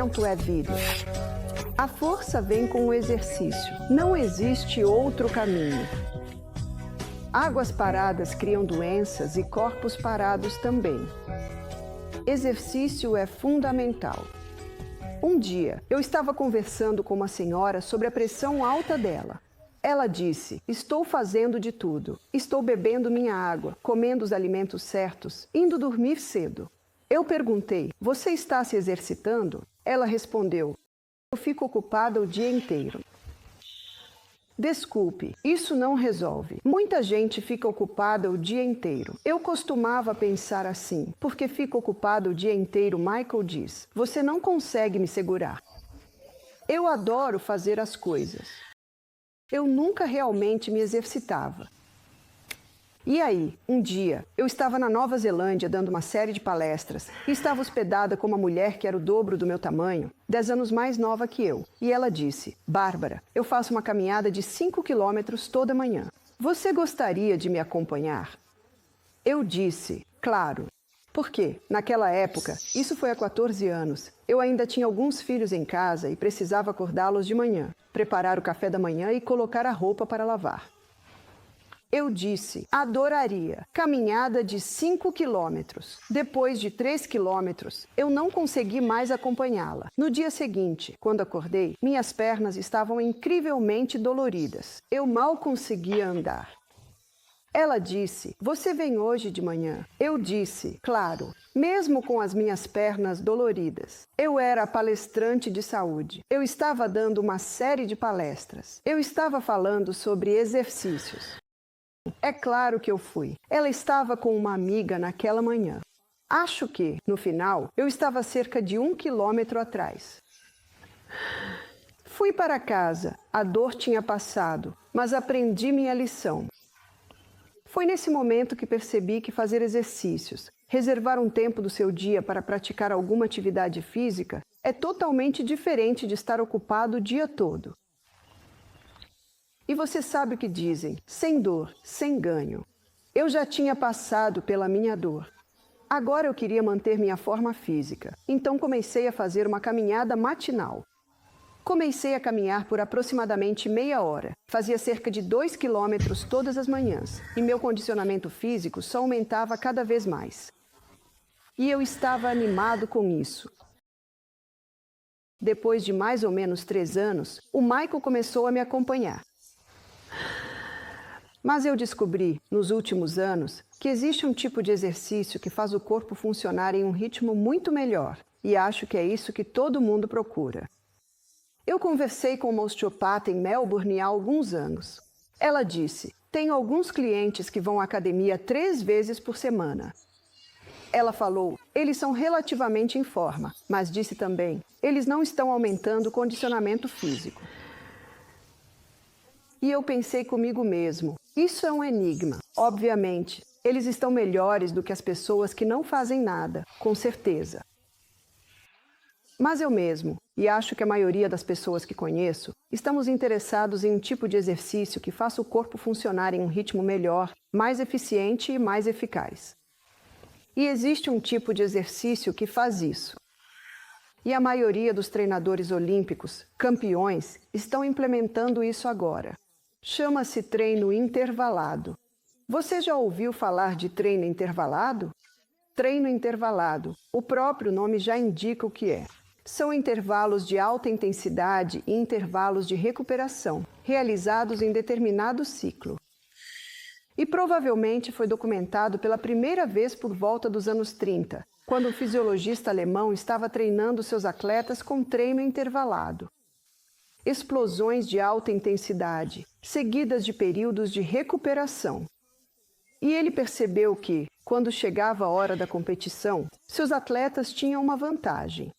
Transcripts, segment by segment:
movimento é vida. A força vem com o exercício. Não existe outro caminho. Águas paradas criam doenças e corpos parados também. Exercício é fundamental. Um dia, eu estava conversando com uma senhora sobre a pressão alta dela. Ela disse: estou fazendo de tudo. Estou bebendo minha água, comendo os alimentos certos, indo dormir cedo. Eu perguntei: você está se exercitando? Ela respondeu: eu fico ocupada o dia inteiro. Desculpe, isso não resolve. Muita gente fica ocupada o dia inteiro. Eu costumava pensar assim: porque fico ocupada o dia inteiro, Michael diz, você não consegue me segurar. Eu adoro fazer as coisas. Eu nunca realmente me exercitava. E aí, um dia, eu estava na Nova Zelândia dando uma série de palestras e estava hospedada com uma mulher que era o dobro do meu tamanho, 10 anos mais nova que eu. E ela disse: Bárbara, eu faço uma caminhada de 5 quilômetros toda manhã. Você gostaria de me acompanhar? Eu disse: claro. Porque, naquela época, isso foi há 14 anos, eu ainda tinha alguns filhos em casa e precisava acordá-los de manhã, preparar o café da manhã e colocar a roupa para lavar. Eu disse: adoraria. Caminhada de 5 quilômetros. Depois de 3 quilômetros, eu não consegui mais acompanhá-la. No dia seguinte, quando acordei, minhas pernas estavam incrivelmente doloridas. Eu mal conseguia andar. Ela disse: você vem hoje de manhã? Eu disse: claro, mesmo com as minhas pernas doloridas. Eu era palestrante de saúde. Eu estava dando uma série de palestras. Eu estava falando sobre exercícios. É claro que eu fui. Ela estava com uma amiga naquela manhã. Acho que, no final, eu estava cerca de 1 quilômetro atrás. Fui para casa. A dor tinha passado, mas aprendi minha lição. Foi nesse momento que percebi que fazer exercícios, reservar um tempo do seu dia para praticar alguma atividade física, é totalmente diferente de estar ocupado o dia todo. E você sabe o que dizem: sem dor, sem ganho. Eu já tinha passado pela minha dor. Agora eu queria manter minha forma física, então comecei a fazer uma caminhada matinal. Comecei a caminhar por aproximadamente meia hora. Fazia cerca de 2 quilômetros todas as manhãs, e meu condicionamento físico só aumentava cada vez mais. E eu estava animado com isso. Depois de mais ou menos 3 anos, o Michael começou a me acompanhar. Mas eu descobri, nos últimos anos, que existe um tipo de exercício que faz o corpo funcionar em um ritmo muito melhor, e acho que é isso que todo mundo procura. Eu conversei com uma osteopata em Melbourne há alguns anos. Ela disse: tenho alguns clientes que vão à academia 3 vezes por semana. Ela falou: eles são relativamente em forma, mas disse também: eles não estão aumentando o condicionamento físico. E eu pensei comigo mesmo: isso é um enigma. Obviamente, eles estão melhores do que as pessoas que não fazem nada, com certeza. Mas eu mesmo, e acho que a maioria das pessoas que conheço, estamos interessados em um tipo de exercício que faça o corpo funcionar em um ritmo melhor, mais eficiente e mais eficaz. E existe um tipo de exercício que faz isso. E a maioria dos treinadores olímpicos, campeões, estão implementando isso agora. Chama-se treino intervalado. Você já ouviu falar de treino intervalado? Treino intervalado, o próprio nome já indica o que é. São intervalos de alta intensidade e intervalos de recuperação, realizados em determinado ciclo. E provavelmente foi documentado pela primeira vez por volta dos anos 30, quando um fisiologista alemão estava treinando seus atletas com treino intervalado. Explosões de alta intensidade, seguidas de períodos de recuperação. E ele percebeu que, quando chegava a hora da competição, seus atletas tinham uma vantagem.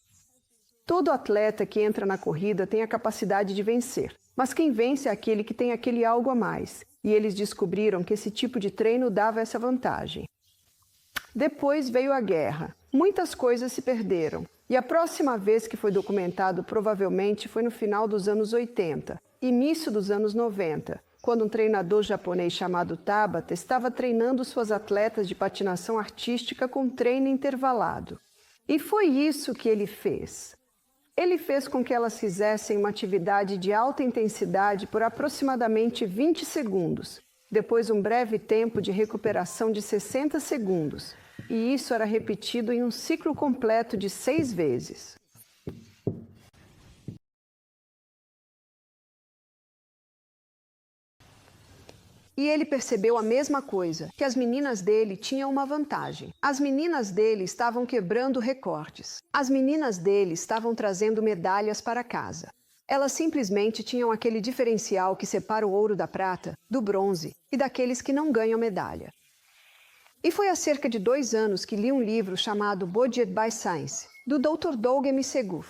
Todo atleta que entra na corrida tem a capacidade de vencer, mas quem vence é aquele que tem aquele algo a mais, e eles descobriram que esse tipo de treino dava essa vantagem. Depois veio a guerra. Muitas coisas se perderam, e a próxima vez que foi documentado provavelmente foi no final dos anos 80, início dos anos 90, quando um treinador japonês chamado Tabata estava treinando suas atletas de patinação artística com treino intervalado. E foi isso que ele fez. Ele fez com que elas fizessem uma atividade de alta intensidade por aproximadamente 20 segundos, depois um breve tempo de recuperação de 60 segundos, e isso era repetido em um ciclo completo de 6 vezes. E ele percebeu a mesma coisa, que as meninas dele tinham uma vantagem. As meninas dele estavam quebrando recordes. As meninas dele estavam trazendo medalhas para casa. Elas simplesmente tinham aquele diferencial que separa o ouro da prata, do bronze e daqueles que não ganham medalha. E foi há cerca de 2 anos que li um livro chamado Budget by Science, do Dr. Doug M. Seguff.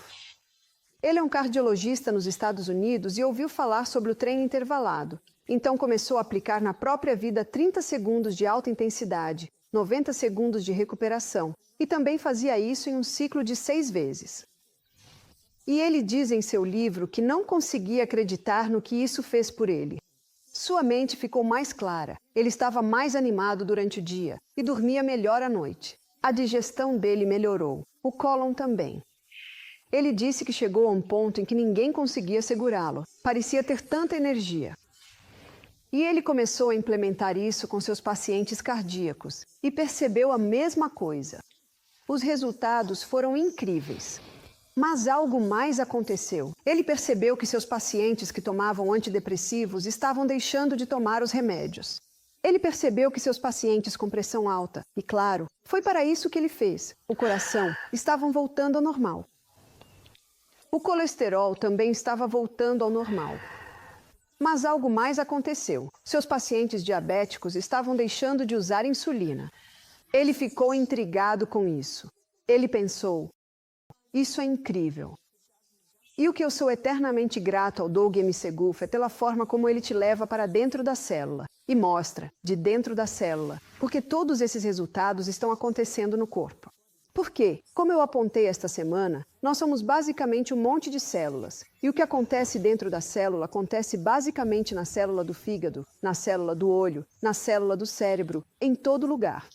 Ele é um cardiologista nos Estados Unidos e ouviu falar sobre o treino intervalado. Então começou a aplicar na própria vida 30 segundos de alta intensidade, 90 segundos de recuperação, e também fazia isso em um ciclo de 6 vezes. E ele diz em seu livro que não conseguia acreditar no que isso fez por ele. Sua mente ficou mais clara, ele estava mais animado durante o dia e dormia melhor à noite. A digestão dele melhorou, o cólon também. Ele disse que chegou a um ponto em que ninguém conseguia segurá-lo, parecia ter tanta energia. E ele começou a implementar isso com seus pacientes cardíacos e percebeu a mesma coisa. Os resultados foram incríveis. Mas algo mais aconteceu. Ele percebeu que seus pacientes que tomavam antidepressivos estavam deixando de tomar os remédios. Ele percebeu que seus pacientes com pressão alta, e claro, foi para isso que ele fez, o coração, estavam voltando ao normal. O colesterol também estava voltando ao normal. Mas algo mais aconteceu. Seus pacientes diabéticos estavam deixando de usar insulina. Ele ficou intrigado com isso. Ele pensou, isso é incrível. E o que eu sou eternamente grato ao Doug M. Seguff é pela forma como ele te leva para dentro da célula e mostra, de dentro da célula, porque todos esses resultados estão acontecendo no corpo. Porque, como eu apontei esta semana, nós somos basicamente um monte de células. E o que acontece dentro da célula acontece basicamente na célula do fígado, na célula do olho, na célula do cérebro, em todo lugar.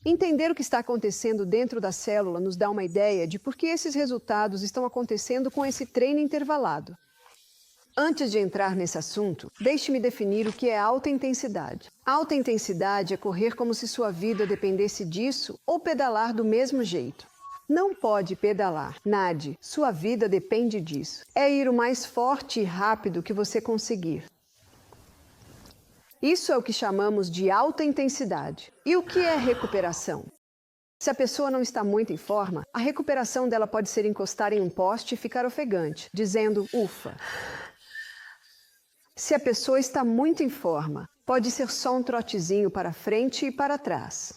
Entender o que está acontecendo dentro da célula nos dá uma ideia de por que esses resultados estão acontecendo com esse treino intervalado. Antes de entrar nesse assunto, deixe-me definir o que é alta intensidade. Alta intensidade é correr como se sua vida dependesse disso ou pedalar do mesmo jeito. Não pode pedalar, nade, sua vida depende disso. É ir o mais forte e rápido que você conseguir. Isso é o que chamamos de alta intensidade. E o que é recuperação? Se a pessoa não está muito em forma, a recuperação dela pode ser encostar em um poste e ficar ofegante, dizendo ufa. Se a pessoa está muito em forma, pode ser só um trotezinho para frente e para trás.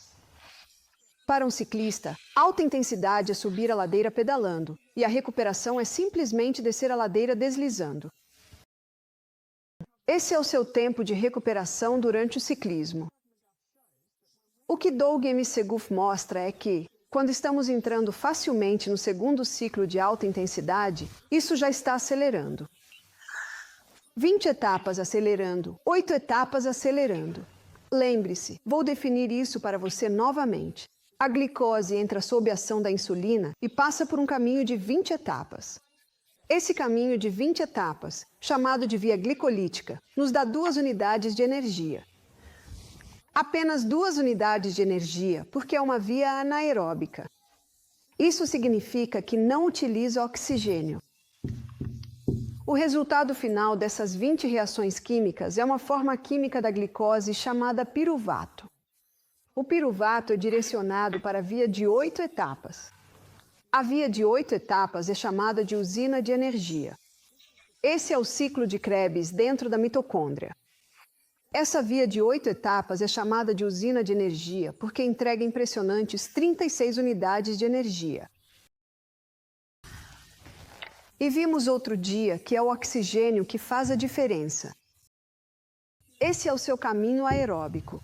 Para um ciclista, alta intensidade é subir a ladeira pedalando, e a recuperação é simplesmente descer a ladeira deslizando. Esse é o seu tempo de recuperação durante o ciclismo. O que Doug M. Seguff mostra é que, quando estamos entrando facilmente no segundo ciclo de alta intensidade, isso já está acelerando. 20 etapas acelerando, 8 etapas acelerando. Lembre-se, vou definir isso para você novamente. A glicose entra sob a ação da insulina e passa por um caminho de 20 etapas. Esse caminho de 20 etapas, chamado de via glicolítica, nos dá 2 unidades de energia. Apenas 2 unidades de energia, porque é uma via anaeróbica. Isso significa que não utiliza oxigênio. O resultado final dessas 20 reações químicas é uma forma química da glicose chamada piruvato. O piruvato é direcionado para a via de 8 etapas. A via de 8 etapas é chamada de usina de energia. Esse é o ciclo de Krebs dentro da mitocôndria. Essa via de 8 etapas é chamada de usina de energia porque entrega impressionantes 36 unidades de energia. E vimos outro dia que é o oxigênio que faz a diferença. Esse é o seu caminho aeróbico.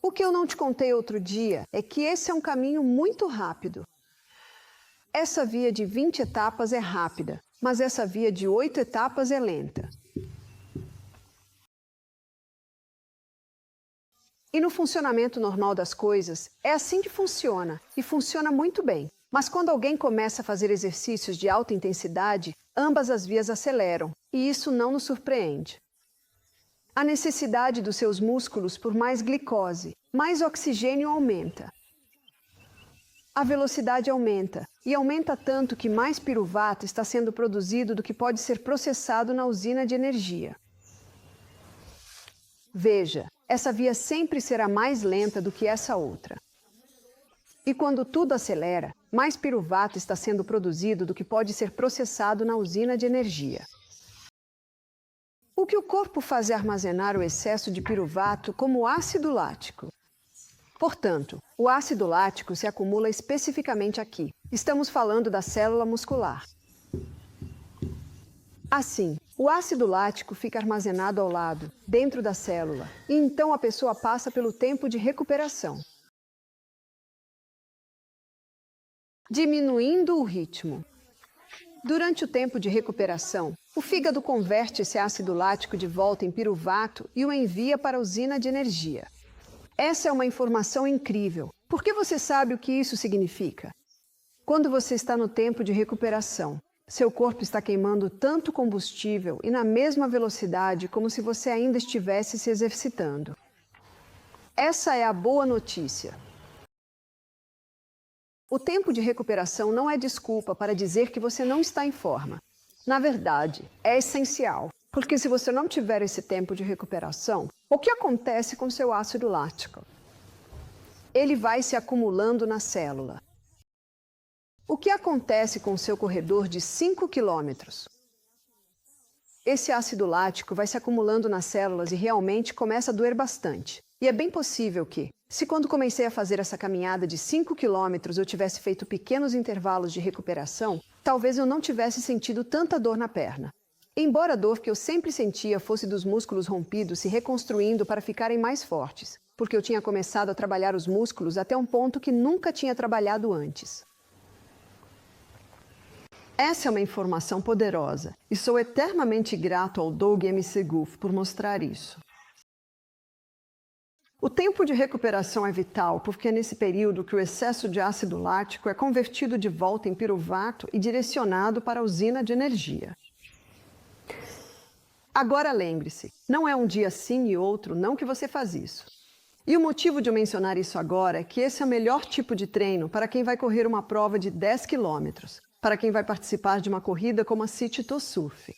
O que eu não te contei outro dia é que esse é um caminho muito rápido. Essa via de 20 etapas é rápida, mas essa via de 8 etapas é lenta. E no funcionamento normal das coisas, é assim que funciona, e funciona muito bem. Mas quando alguém começa a fazer exercícios de alta intensidade, ambas as vias aceleram, e isso não nos surpreende. A necessidade dos seus músculos por mais glicose, mais oxigênio aumenta. A velocidade aumenta, e aumenta tanto que mais piruvato está sendo produzido do que pode ser processado na usina de energia. Veja, essa via sempre será mais lenta do que essa outra. E quando tudo acelera, mais piruvato está sendo produzido do que pode ser processado na usina de energia. O que o corpo faz é armazenar o excesso de piruvato como ácido lático. Portanto, o ácido lático se acumula especificamente aqui. Estamos falando da célula muscular. Assim, o ácido lático fica armazenado ao lado, dentro da célula, e então a pessoa passa pelo tempo de recuperação, diminuindo o ritmo. Durante o tempo de recuperação, o fígado converte esse ácido lático de volta em piruvato e o envia para a usina de energia. Essa é uma informação incrível, porque você sabe o que isso significa. Quando você está no tempo de recuperação, seu corpo está queimando tanto combustível e na mesma velocidade como se você ainda estivesse se exercitando. Essa é a boa notícia. O tempo de recuperação não é desculpa para dizer que você não está em forma. Na verdade, é essencial, porque se você não tiver esse tempo de recuperação, o que acontece com seu ácido lático? Ele vai se acumulando na célula. O que acontece com seu corredor de 5 quilômetros? Esse ácido lático vai se acumulando nas células e realmente começa a doer bastante. E é bem possível que, se quando comecei a fazer essa caminhada de 5 quilômetros eu tivesse feito pequenos intervalos de recuperação, talvez eu não tivesse sentido tanta dor na perna. Embora a dor que eu sempre sentia fosse dos músculos rompidos se reconstruindo para ficarem mais fortes, porque eu tinha começado a trabalhar os músculos até um ponto que nunca tinha trabalhado antes. Essa é uma informação poderosa, e sou eternamente grato ao Doug M. Seguth por mostrar isso. O tempo de recuperação é vital porque é nesse período que o excesso de ácido lático é convertido de volta em piruvato e direcionado para a usina de energia. Agora lembre-se, não é um dia sim e outro não que você faz isso. E o motivo de eu mencionar isso agora é que esse é o melhor tipo de treino para quem vai correr uma prova de 10 quilômetros, para quem vai participar de uma corrida como a City to Surf.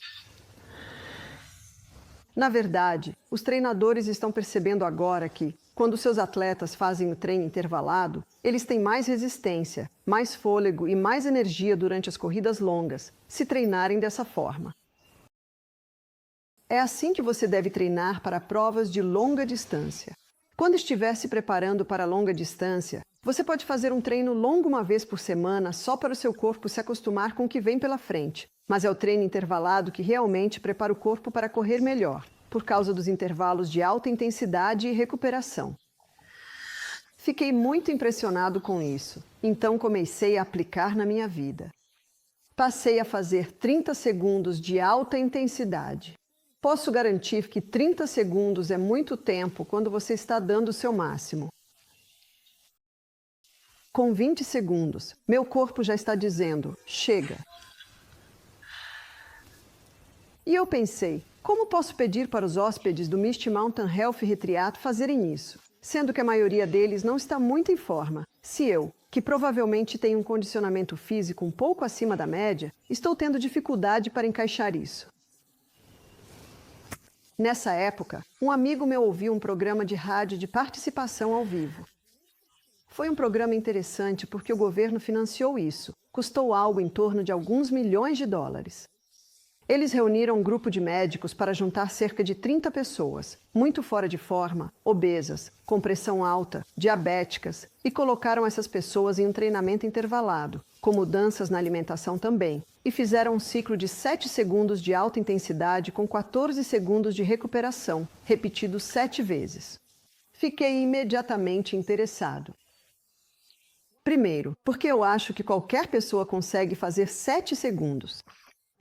Na verdade, os treinadores estão percebendo agora que, quando seus atletas fazem o treino intervalado, eles têm mais resistência, mais fôlego e mais energia durante as corridas longas, se treinarem dessa forma. É assim que você deve treinar para provas de longa distância. Quando estiver se preparando para longa distância, você pode fazer um treino longo uma vez por semana só para o seu corpo se acostumar com o que vem pela frente. Mas é o treino intervalado que realmente prepara o corpo para correr melhor, por causa dos intervalos de alta intensidade e recuperação. Fiquei muito impressionado com isso, então comecei a aplicar na minha vida. Passei a fazer 30 segundos de alta intensidade. Posso garantir que 30 segundos é muito tempo quando você está dando o seu máximo. Com 20 segundos, meu corpo já está dizendo, chega. E eu pensei, como posso pedir para os hóspedes do Misty Mountain Health Retreat fazerem isso, sendo que a maioria deles não está muito em forma, se eu, que provavelmente tenho um condicionamento físico um pouco acima da média, estou tendo dificuldade para encaixar isso? Nessa época, um amigo meu ouviu um programa de rádio de participação ao vivo. Foi um programa interessante porque o governo financiou isso. Custou algo em torno de alguns milhões de dólares. Eles reuniram um grupo de médicos para juntar cerca de 30 pessoas, muito fora de forma, obesas, com pressão alta, diabéticas, e colocaram essas pessoas em um treinamento intervalado, com mudanças na alimentação também, e fizeram um ciclo de 7 segundos de alta intensidade com 14 segundos de recuperação, repetido 7 vezes. Fiquei imediatamente interessado. Primeiro, porque eu acho que qualquer pessoa consegue fazer 7 segundos.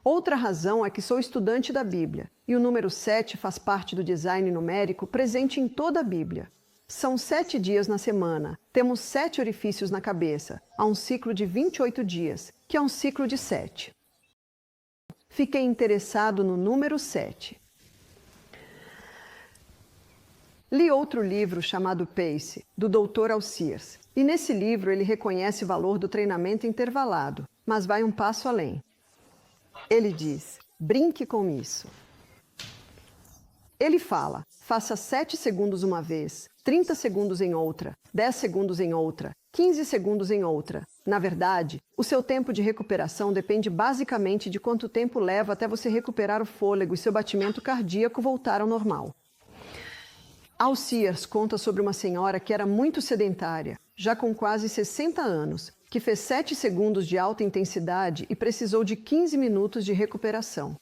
Outra razão é que sou estudante da Bíblia, e o número 7 faz parte do design numérico presente em toda a Bíblia. São 7 dias na semana. Temos 7 orifícios na cabeça. Há um ciclo de 28 dias, que é um ciclo de 7. Fiquei interessado no número 7. Li outro livro chamado Pace, do Dr. Alciers. E nesse livro ele reconhece o valor do treinamento intervalado, mas vai um passo além. Ele diz, brinque com isso. Ele fala, faça 7 segundos uma vez, 30 segundos em outra, 10 segundos em outra, 15 segundos em outra. Na verdade, o seu tempo de recuperação depende basicamente de quanto tempo leva até você recuperar o fôlego e seu batimento cardíaco voltar ao normal. Alciers conta sobre uma senhora que era muito sedentária, já com quase 60 anos, que fez 7 segundos de alta intensidade e precisou de 15 minutos de recuperação.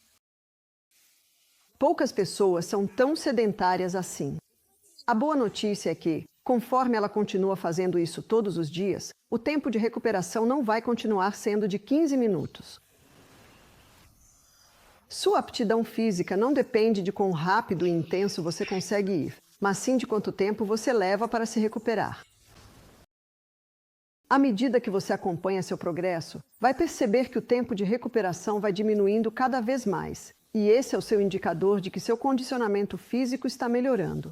Poucas pessoas são tão sedentárias assim. A boa notícia é que, conforme ela continua fazendo isso todos os dias, o tempo de recuperação não vai continuar sendo de 15 minutos. Sua aptidão física não depende de quão rápido e intenso você consegue ir, mas sim de quanto tempo você leva para se recuperar. À medida que você acompanha seu progresso, vai perceber que o tempo de recuperação vai diminuindo cada vez mais, e esse é o seu indicador de que seu condicionamento físico está melhorando.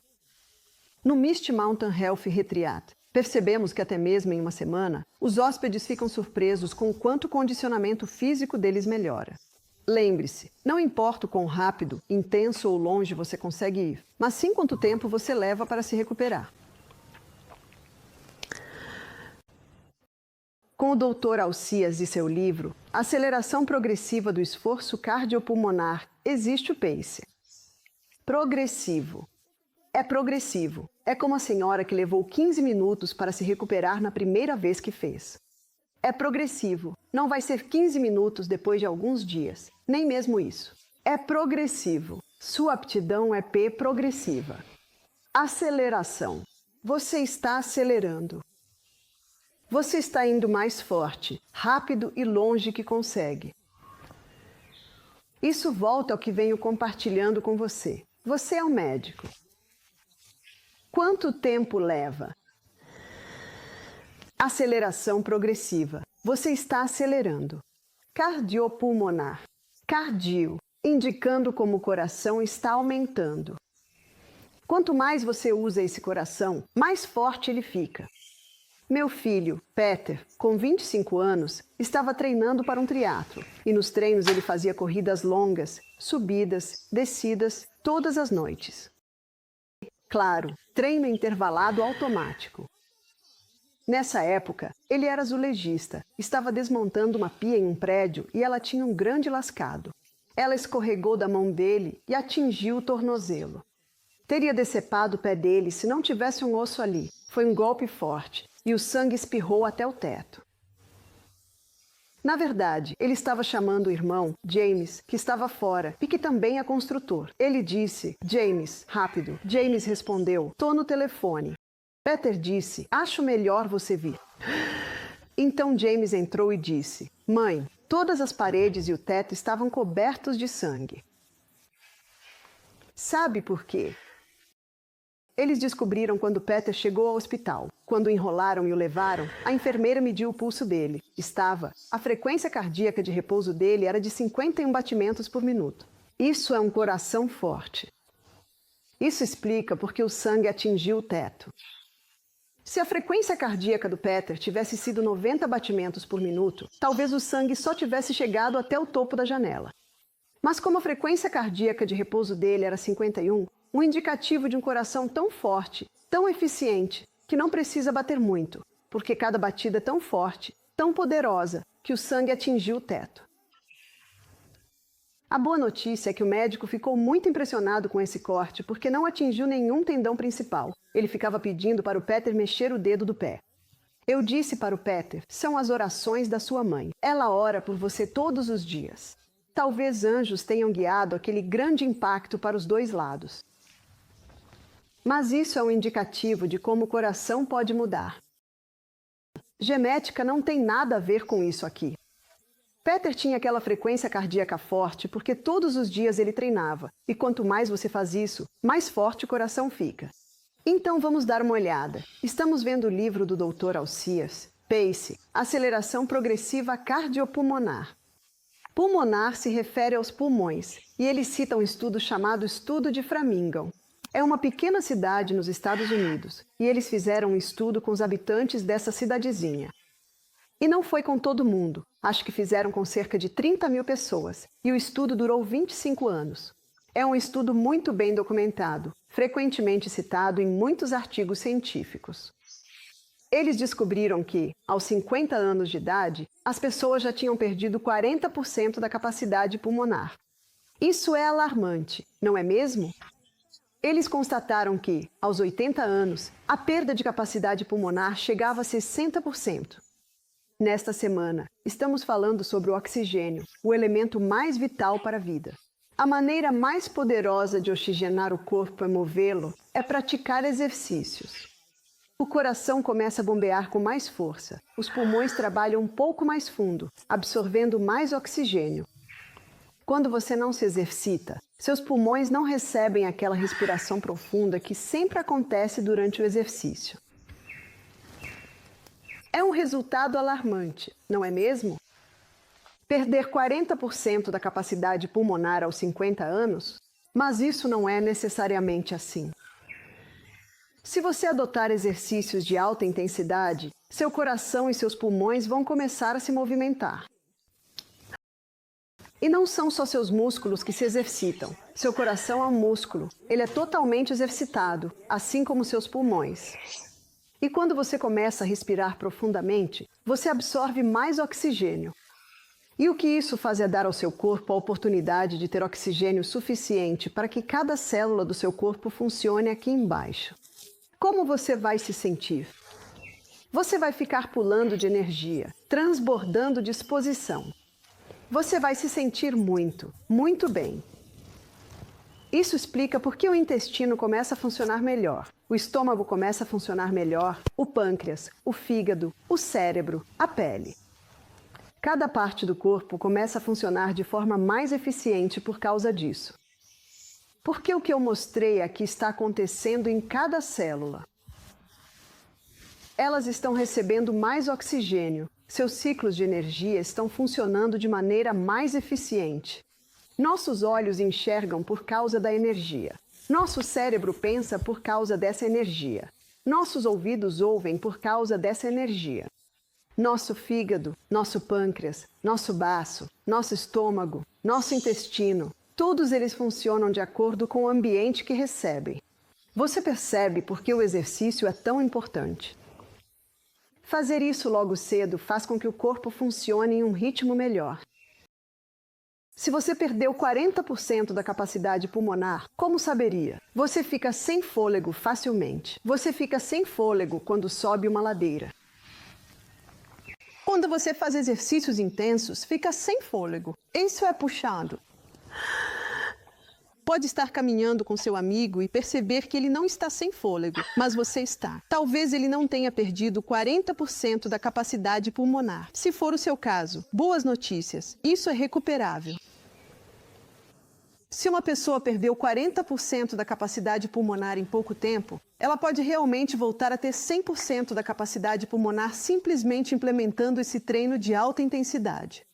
No Misty Mountain Health Retreat, percebemos que até mesmo em uma semana, os hóspedes ficam surpresos com o quanto o condicionamento físico deles melhora. Lembre-se, não importa o quão rápido, intenso ou longe você consegue ir, mas sim quanto tempo você leva para se recuperar. Com o Dr. Alciers e seu livro, Aceleração Progressiva do Esforço Cardiopulmonar, existe o Pace. Progressivo. É progressivo. É como a senhora que levou 15 minutos para se recuperar na primeira vez que fez. É progressivo. Não vai ser 15 minutos depois de alguns dias. Nem mesmo isso. É progressivo. Sua aptidão é P progressiva. Aceleração. Você está acelerando. Você está indo mais forte, rápido e longe que consegue. Isso volta ao que venho compartilhando com você. Você é um médico. Quanto tempo leva? Aceleração progressiva. Você está acelerando. Cardiopulmonar. Cardio, indicando como o coração está aumentando. Quanto mais você usa esse coração, mais forte ele fica. Meu filho, Peter, com 25 anos, estava treinando para um triatlo e nos treinos ele fazia corridas longas, subidas, descidas, todas as noites. Claro, treino intervalado automático. Nessa época, ele era azulejista, estava desmontando uma pia em um prédio e ela tinha um grande lascado. Ela escorregou da mão dele e atingiu o tornozelo. Teria decepado o pé dele se não tivesse um osso ali. Foi um golpe forte. E o sangue espirrou até o teto. Na verdade, ele estava chamando o irmão, James, que estava fora e que também é construtor. Ele disse, James, rápido. James respondeu, tô no telefone. Peter disse, acho melhor você vir. Então James entrou e disse, mãe, todas as paredes e o teto estavam cobertos de sangue. Sabe por quê? Eles descobriram quando Peter chegou ao hospital. Quando o enrolaram e o levaram, a enfermeira mediu o pulso dele. A frequência cardíaca de repouso dele era de 51 batimentos por minuto. Isso é um coração forte. Isso explica porque o sangue atingiu o teto. Se a frequência cardíaca do Peter tivesse sido 90 batimentos por minuto, talvez o sangue só tivesse chegado até o topo da janela. Mas como a frequência cardíaca de repouso dele era 51, um indicativo de um coração tão forte, tão eficiente, que não precisa bater muito, porque cada batida é tão forte, tão poderosa, que o sangue atingiu o teto. A boa notícia é que o médico ficou muito impressionado com esse corte, porque não atingiu nenhum tendão principal. Ele ficava pedindo para o Peter mexer o dedo do pé. Eu disse para o Peter, são as orações da sua mãe. Ela ora por você todos os dias. Talvez anjos tenham guiado aquele grande impacto para os dois lados. Mas isso é um indicativo de como o coração pode mudar. Genética não tem nada a ver com isso aqui. Peter tinha aquela frequência cardíaca forte porque todos os dias ele treinava, e quanto mais você faz isso, mais forte o coração fica. Então vamos dar uma olhada. Estamos vendo o livro do Dr. Alcias, PACE, Aceleração Progressiva Cardiopulmonar. Pulmonar se refere aos pulmões, e ele cita um estudo chamado Estudo de Framingham. É uma pequena cidade nos Estados Unidos, e eles fizeram um estudo com os habitantes dessa cidadezinha. E não foi com todo mundo, acho que fizeram com cerca de 30 mil pessoas, e o estudo durou 25 anos. É um estudo muito bem documentado, frequentemente citado em muitos artigos científicos. Eles descobriram que, aos 50 anos de idade, as pessoas já tinham perdido 40% da capacidade pulmonar. Isso é alarmante, não é mesmo? Eles constataram que, aos 80 anos, a perda de capacidade pulmonar chegava a 60%. Nesta semana, estamos falando sobre o oxigênio, o elemento mais vital para a vida. A maneira mais poderosa de oxigenar o corpo e movê-lo é praticar exercícios. O coração começa a bombear com mais força. Os pulmões trabalham um pouco mais fundo, absorvendo mais oxigênio. Quando você não se exercita, seus pulmões não recebem aquela respiração profunda que sempre acontece durante o exercício. É um resultado alarmante, não é mesmo? Perder 40% da capacidade pulmonar aos 50 anos? Mas isso não é necessariamente assim. Se você adotar exercícios de alta intensidade, seu coração e seus pulmões vão começar a se movimentar. E não são só seus músculos que se exercitam. Seu coração é um músculo. Ele é totalmente exercitado, assim como seus pulmões. E quando você começa a respirar profundamente, você absorve mais oxigênio. E o que isso faz é dar ao seu corpo a oportunidade de ter oxigênio suficiente para que cada célula do seu corpo funcione aqui embaixo. Como você vai se sentir? Você vai ficar pulando de energia, transbordando de disposição. Você vai se sentir muito, muito bem. Isso explica por que o intestino começa a funcionar melhor, o estômago começa a funcionar melhor, o pâncreas, o fígado, o cérebro, a pele. Cada parte do corpo começa a funcionar de forma mais eficiente por causa disso. Porque o que eu mostrei aqui está acontecendo em cada célula. Elas estão recebendo mais oxigênio, seus ciclos de energia estão funcionando de maneira mais eficiente. Nossos olhos enxergam por causa da energia. Nosso cérebro pensa por causa dessa energia. Nossos ouvidos ouvem por causa dessa energia. Nosso fígado, nosso pâncreas, nosso baço, nosso estômago, nosso intestino, todos eles funcionam de acordo com o ambiente que recebem. Você percebe por que o exercício é tão importante. Fazer isso logo cedo faz com que o corpo funcione em um ritmo melhor. Se você perdeu 40% da capacidade pulmonar, como saberia? Você fica sem fôlego facilmente. Você fica sem fôlego quando sobe uma ladeira. Quando você faz exercícios intensos, fica sem fôlego. Isso é puxado. Pode estar caminhando com seu amigo e perceber que ele não está sem fôlego, mas você está. Talvez ele não tenha perdido 40% da capacidade pulmonar. Se for o seu caso, boas notícias. Isso é recuperável. Se uma pessoa perdeu 40% da capacidade pulmonar em pouco tempo, ela pode realmente voltar a ter 100% da capacidade pulmonar simplesmente implementando esse treino de alta intensidade.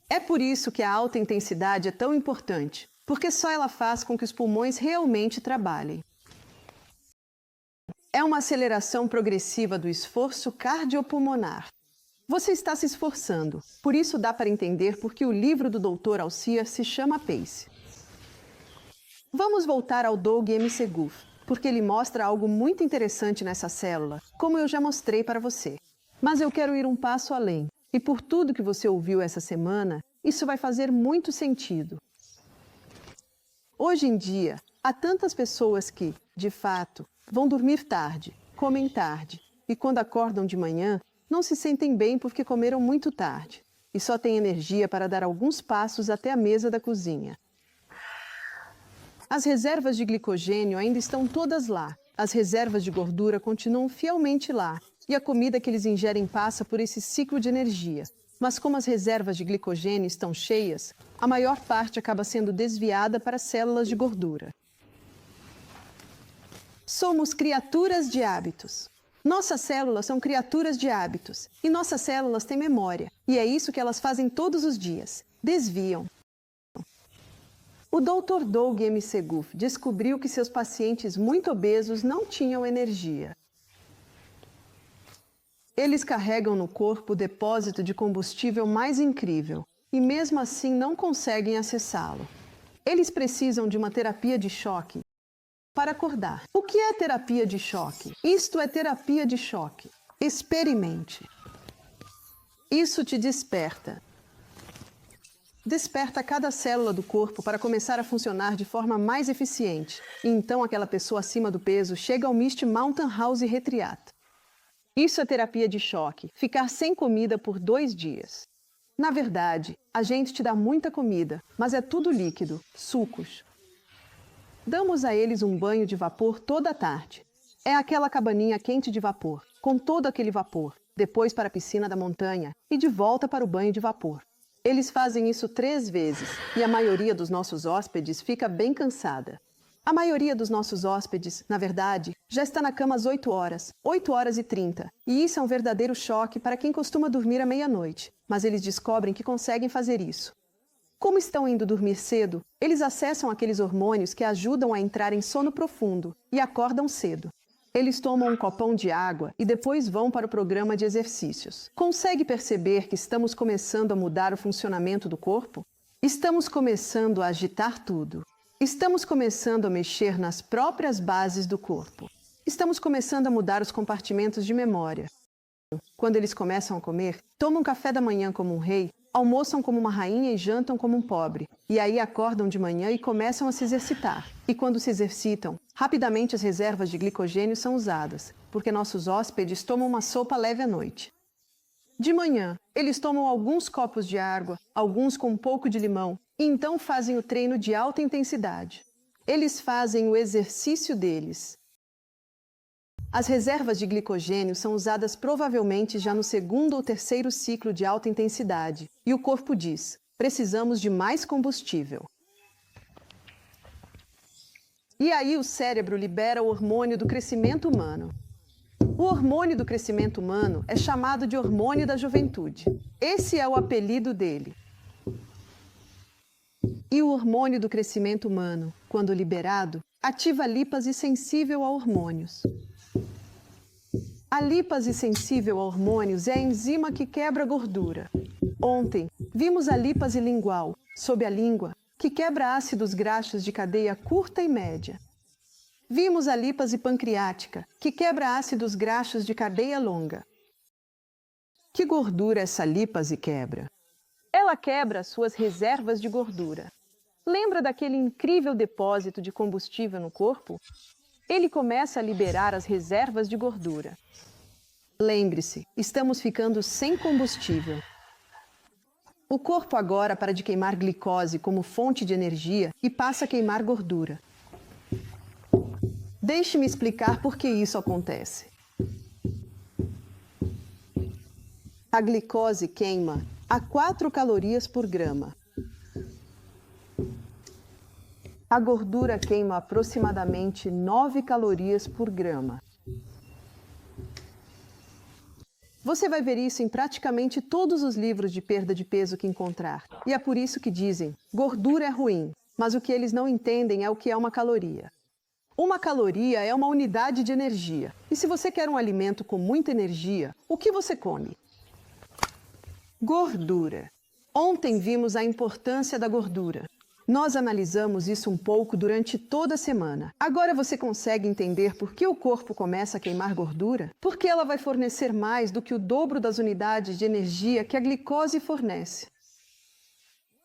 É por isso que a alta intensidade é tão importante, porque só ela faz com que os pulmões realmente trabalhem. É uma aceleração progressiva do esforço cardiopulmonar. Você está se esforçando, por isso dá para entender por que o livro do Dr. Alcias se chama PACE. Vamos voltar ao Doug M. Seguth, porque ele mostra algo muito interessante nessa célula, como eu já mostrei para você. Mas eu quero ir um passo além, e por tudo que você ouviu essa semana, isso vai fazer muito sentido. Hoje em dia, há tantas pessoas que, de fato, vão dormir tarde, comem tarde, e quando acordam de manhã, não se sentem bem porque comeram muito tarde, e só têm energia para dar alguns passos até a mesa da cozinha. As reservas de glicogênio ainda estão todas lá, as reservas de gordura continuam fielmente lá, e a comida que eles ingerem passa por esse ciclo de energia. Mas como as reservas de glicogênio estão cheias, a maior parte acaba sendo desviada para células de gordura. Somos criaturas de hábitos. Nossas células são criaturas de hábitos. E nossas células têm memória. E é isso que elas fazem todos os dias. Desviam. O Dr. Doug M. Seguff descobriu que seus pacientes muito obesos não tinham energia. Eles carregam no corpo o depósito de combustível mais incrível e mesmo assim não conseguem acessá-lo. Eles precisam de uma terapia de choque para acordar. O que é terapia de choque? Isto é terapia de choque. Experimente. Isso te desperta. Desperta cada célula do corpo para começar a funcionar de forma mais eficiente. E então aquela pessoa acima do peso chega ao Misty Mountain House Retreat. Isso é terapia de choque. Ficar sem comida por 2 dias. Na verdade, a gente te dá muita comida, mas é tudo líquido, sucos. Damos a eles um banho de vapor toda a tarde. É aquela cabaninha quente de vapor, com todo aquele vapor, depois para a piscina da montanha e de volta para o banho de vapor. Eles fazem isso 3 vezes e a maioria dos nossos hóspedes fica bem cansada. A maioria dos nossos hóspedes, na verdade, já está na cama às 8 horas, 8 horas e 30. E isso é um verdadeiro choque para quem costuma dormir à meia-noite. Mas eles descobrem que conseguem fazer isso. Como estão indo dormir cedo, eles acessam aqueles hormônios que ajudam a entrar em sono profundo e acordam cedo. Eles tomam um copão de água e depois vão para o programa de exercícios. Consegue perceber que estamos começando a mudar o funcionamento do corpo? Estamos começando a agitar tudo. Estamos começando a mexer nas próprias bases do corpo. Estamos começando a mudar os compartimentos de memória. Quando eles começam a comer, tomam café da manhã como um rei, almoçam como uma rainha e jantam como um pobre. E aí acordam de manhã e começam a se exercitar. E quando se exercitam, rapidamente as reservas de glicogênio são usadas, porque nossos hóspedes tomam uma sopa leve à noite. De manhã, eles tomam alguns copos de água, alguns com um pouco de limão, e então fazem o treino de alta intensidade. Eles fazem o exercício deles. As reservas de glicogênio são usadas provavelmente já no 2º ou 3º ciclo de alta intensidade, e o corpo diz: precisamos de mais combustível. E aí o cérebro libera o hormônio do crescimento humano. O hormônio do crescimento humano é chamado de hormônio da juventude. Esse é o apelido dele. E o hormônio do crescimento humano, quando liberado, ativa a lípase sensível a hormônios. A lípase sensível a hormônios é a enzima que quebra a gordura. Ontem, vimos a lípase lingual, sob a língua, que quebra ácidos graxos de cadeia curta e média. Vimos a lípase pancreática, que quebra ácidos graxos de cadeia longa. Que gordura essa lípase quebra? Ela quebra as suas reservas de gordura. Lembra daquele incrível depósito de combustível no corpo? Ele começa a liberar as reservas de gordura. Lembre-se, estamos ficando sem combustível. O corpo agora para de queimar glicose como fonte de energia e passa a queimar gordura. Deixe-me explicar por que isso acontece. A glicose queima a 4 calorias por grama. A gordura queima aproximadamente 9 calorias por grama. Você vai ver isso em praticamente todos os livros de perda de peso que encontrar. E é por isso que dizem, gordura é ruim, mas o que eles não entendem é o que é uma caloria. Uma caloria é uma unidade de energia. E se você quer um alimento com muita energia, o que você come? Gordura. Ontem vimos a importância da gordura. Nós analisamos isso um pouco durante toda a semana. Agora você consegue entender por que o corpo começa a queimar gordura? Porque ela vai fornecer mais do que o dobro das unidades de energia que a glicose fornece.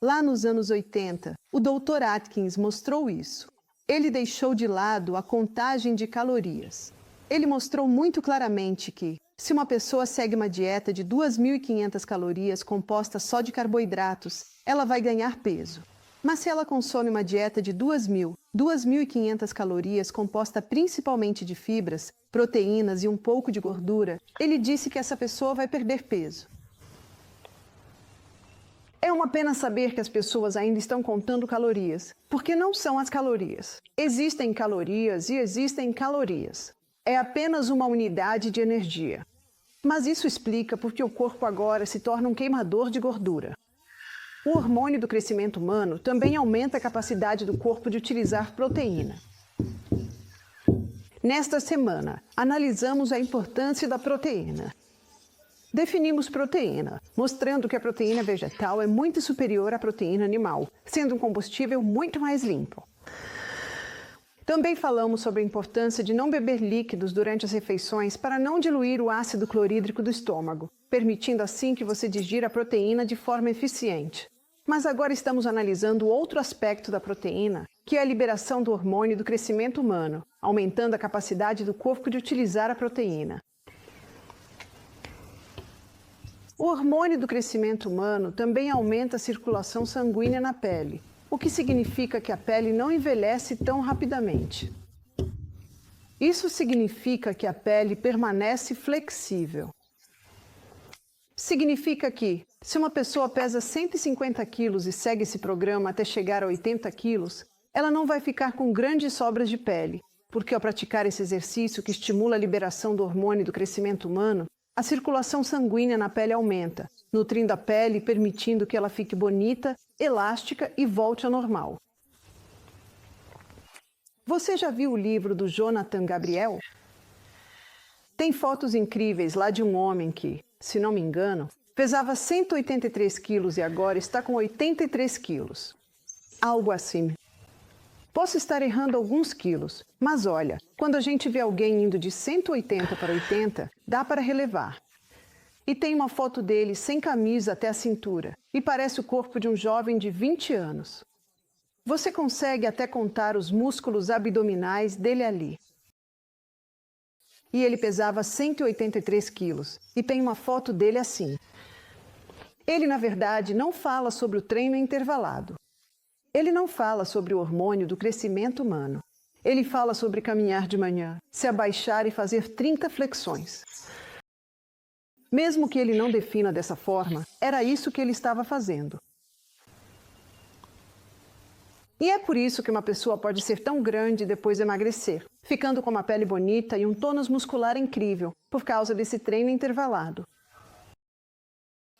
Lá nos anos 80, o Dr. Atkins mostrou isso. Ele deixou de lado a contagem de calorias. Ele mostrou muito claramente que, se uma pessoa segue uma dieta de 2.500 calorias composta só de carboidratos, ela vai ganhar peso. Mas se ela consome uma dieta de 2.500 calorias composta principalmente de fibras, proteínas e um pouco de gordura, ele disse que essa pessoa vai perder peso. É uma pena saber que as pessoas ainda estão contando calorias, porque não são as calorias. Existem calorias e existem calorias. É apenas uma unidade de energia. Mas isso explica porque o corpo agora se torna um queimador de gordura. O hormônio do crescimento humano também aumenta a capacidade do corpo de utilizar proteína. Nesta semana, analisamos a importância da proteína. Definimos proteína, mostrando que a proteína vegetal é muito superior à proteína animal, sendo um combustível muito mais limpo. Também falamos sobre a importância de não beber líquidos durante as refeições para não diluir o ácido clorídrico do estômago, permitindo assim que você digira a proteína de forma eficiente. Mas agora estamos analisando outro aspecto da proteína, que é a liberação do hormônio do crescimento humano, aumentando a capacidade do corpo de utilizar a proteína. O hormônio do crescimento humano também aumenta a circulação sanguínea na pele, o que significa que a pele não envelhece tão rapidamente. Isso significa que a pele permanece flexível. Significa que, se uma pessoa pesa 150 quilos e segue esse programa até chegar a 80 quilos, ela não vai ficar com grandes sobras de pele, porque ao praticar esse exercício que estimula a liberação do hormônio do crescimento humano, a circulação sanguínea na pele aumenta, nutrindo a pele e permitindo que ela fique bonita, elástica e volte ao normal. Você já viu o livro do Jonathan Gabriel? Tem fotos incríveis lá de um homem que, se não me engano, pesava 183 quilos e agora está com 83 quilos. Algo assim. Posso estar errando alguns quilos, mas olha, quando a gente vê alguém indo de 180 para 80, dá para relevar. E tem uma foto dele sem camisa até a cintura, e parece o corpo de um jovem de 20 anos. Você consegue até contar os músculos abdominais dele ali. E ele pesava 183 quilos, e tem uma foto dele assim. Ele, na verdade, não fala sobre o treino intervalado. Ele não fala sobre o hormônio do crescimento humano. Ele fala sobre caminhar de manhã, se abaixar e fazer 30 flexões. Mesmo que ele não defina dessa forma, era isso que ele estava fazendo. E é por isso que uma pessoa pode ser tão grande e depois emagrecer, ficando com uma pele bonita e um tônus muscular incrível, por causa desse treino intervalado.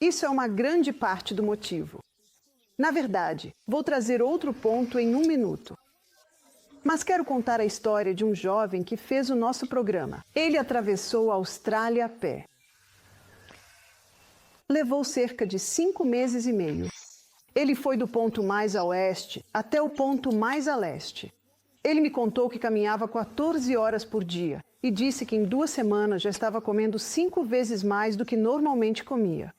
Isso é uma grande parte do motivo. Na verdade, vou trazer outro ponto em 1 minuto. Mas quero contar a história de um jovem que fez o nosso programa. Ele atravessou a Austrália a pé. Levou cerca de 5 meses e meio. Ele foi do ponto mais a oeste até o ponto mais a leste. Ele me contou que caminhava 14 horas por dia e disse que em 2 semanas já estava comendo 5 vezes mais do que normalmente comia.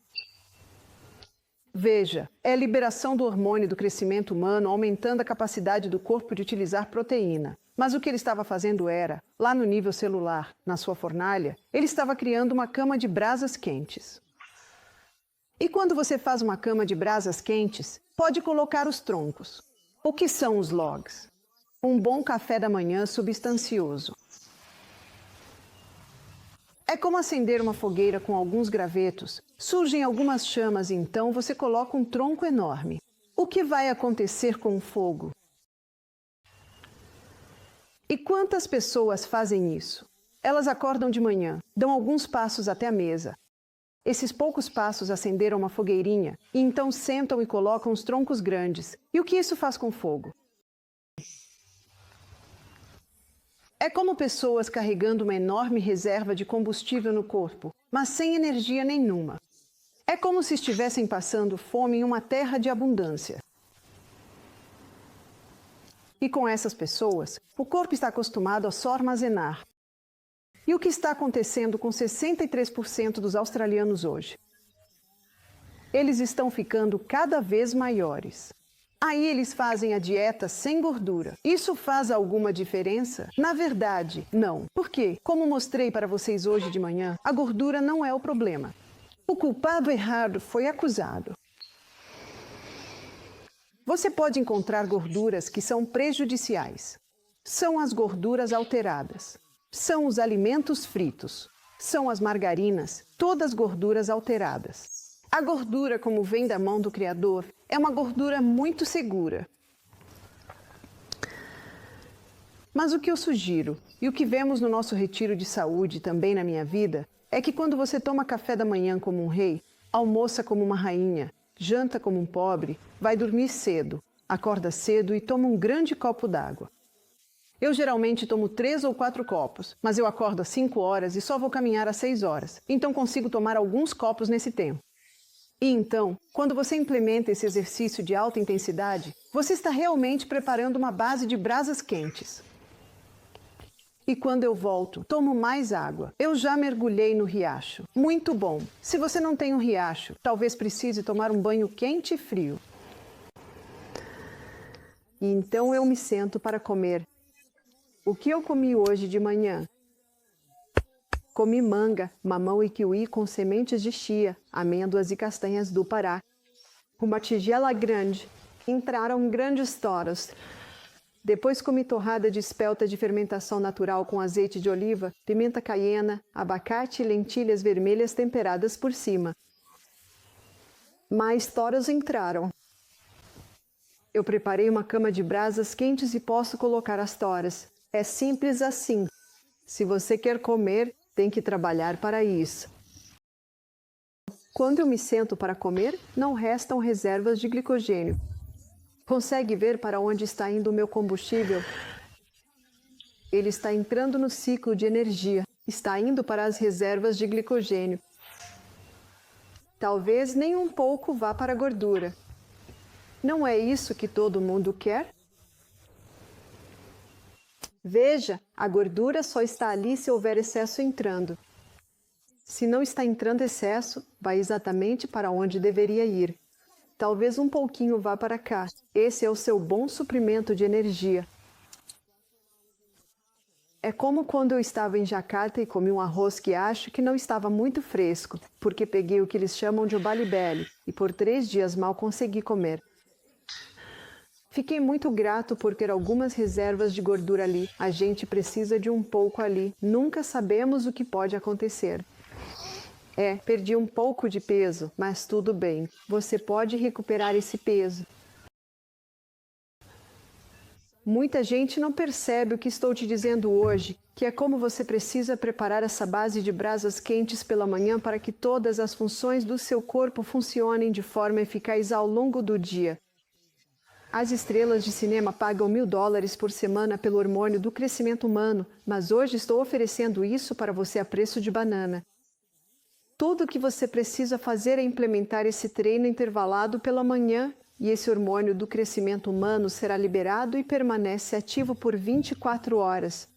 Veja, é a liberação do hormônio do crescimento humano aumentando a capacidade do corpo de utilizar proteína. Mas o que ele estava fazendo era, lá no nível celular, na sua fornalha, ele estava criando uma cama de brasas quentes. E quando você faz uma cama de brasas quentes, pode colocar os troncos. O que são os logs? Um bom café da manhã substancioso. É como acender uma fogueira com alguns gravetos. Surgem algumas chamas e então você coloca um tronco enorme. O que vai acontecer com o fogo? E quantas pessoas fazem isso? Elas acordam de manhã, dão alguns passos até a mesa. Esses poucos passos acenderam uma fogueirinha e então sentam e colocam os troncos grandes. E o que isso faz com o fogo? É como pessoas carregando uma enorme reserva de combustível no corpo, mas sem energia nenhuma. É como se estivessem passando fome em uma terra de abundância. E com essas pessoas, o corpo está acostumado a só armazenar. E o que está acontecendo com 63% dos australianos hoje? Eles estão ficando cada vez maiores. Aí eles fazem a dieta sem gordura. Isso faz alguma diferença? Na verdade, não. Por quê? Como mostrei para vocês hoje de manhã, a gordura não é o problema. O culpado errado foi acusado. Você pode encontrar gorduras que são prejudiciais. São as gorduras alteradas. São os alimentos fritos. São as margarinas, todas gorduras alteradas. A gordura, como vem da mão do Criador, é uma gordura muito segura. Mas o que eu sugiro, e o que vemos no nosso retiro de saúde também na minha vida, é que quando você toma café da manhã como um rei, almoça como uma rainha, janta como um pobre, vai dormir cedo, acorda cedo e toma um grande copo d'água. Eu geralmente tomo 3 ou 4 copos, mas eu acordo às 5 horas e só vou caminhar às 6 horas, então consigo tomar alguns copos nesse tempo. E então, quando você implementa esse exercício de alta intensidade, você está realmente preparando uma base de brasas quentes. E quando eu volto, tomo mais água. Eu já mergulhei no riacho. Muito bom. Se você não tem um riacho, talvez precise tomar um banho quente e frio. E então eu me sento para comer. O que eu comi hoje de manhã? Comi manga, mamão e kiwi com sementes de chia, amêndoas e castanhas do Pará. Uma tigela grande. Entraram grandes toros. Depois comi torrada de espelta de fermentação natural com azeite de oliva, pimenta caiena, abacate e lentilhas vermelhas temperadas por cima. Mais toros entraram. Eu preparei uma cama de brasas quentes e posso colocar as toras. É simples assim. Se você quer comer, tem que trabalhar para isso. Quando eu me sento para comer, não restam reservas de glicogênio. Consegue ver para onde está indo o meu combustível? Ele está entrando no ciclo de energia, está indo para as reservas de glicogênio. Talvez nem um pouco vá para a gordura. Não é isso que todo mundo quer? Veja, a gordura só está ali se houver excesso entrando. Se não está entrando excesso, vai exatamente para onde deveria ir. Talvez um pouquinho vá para cá. Esse é o seu bom suprimento de energia. É como quando eu estava em Jacarta e comi um arroz que acho que não estava muito fresco, porque peguei o que eles chamam de obalibele e por 3 dias mal consegui comer. Fiquei muito grato por ter algumas reservas de gordura ali. A gente precisa de um pouco ali. Nunca sabemos o que pode acontecer. Perdi um pouco de peso, mas tudo bem. Você pode recuperar esse peso. Muita gente não percebe o que estou te dizendo hoje, que é como você precisa preparar essa base de brasas quentes pela manhã para que todas as funções do seu corpo funcionem de forma eficaz ao longo do dia. As estrelas de cinema pagam $1.000 por semana pelo hormônio do crescimento humano, mas hoje estou oferecendo isso para você a preço de banana. Tudo o que você precisa fazer é implementar esse treino intervalado pela manhã e esse hormônio do crescimento humano será liberado e permanece ativo por 24 horas.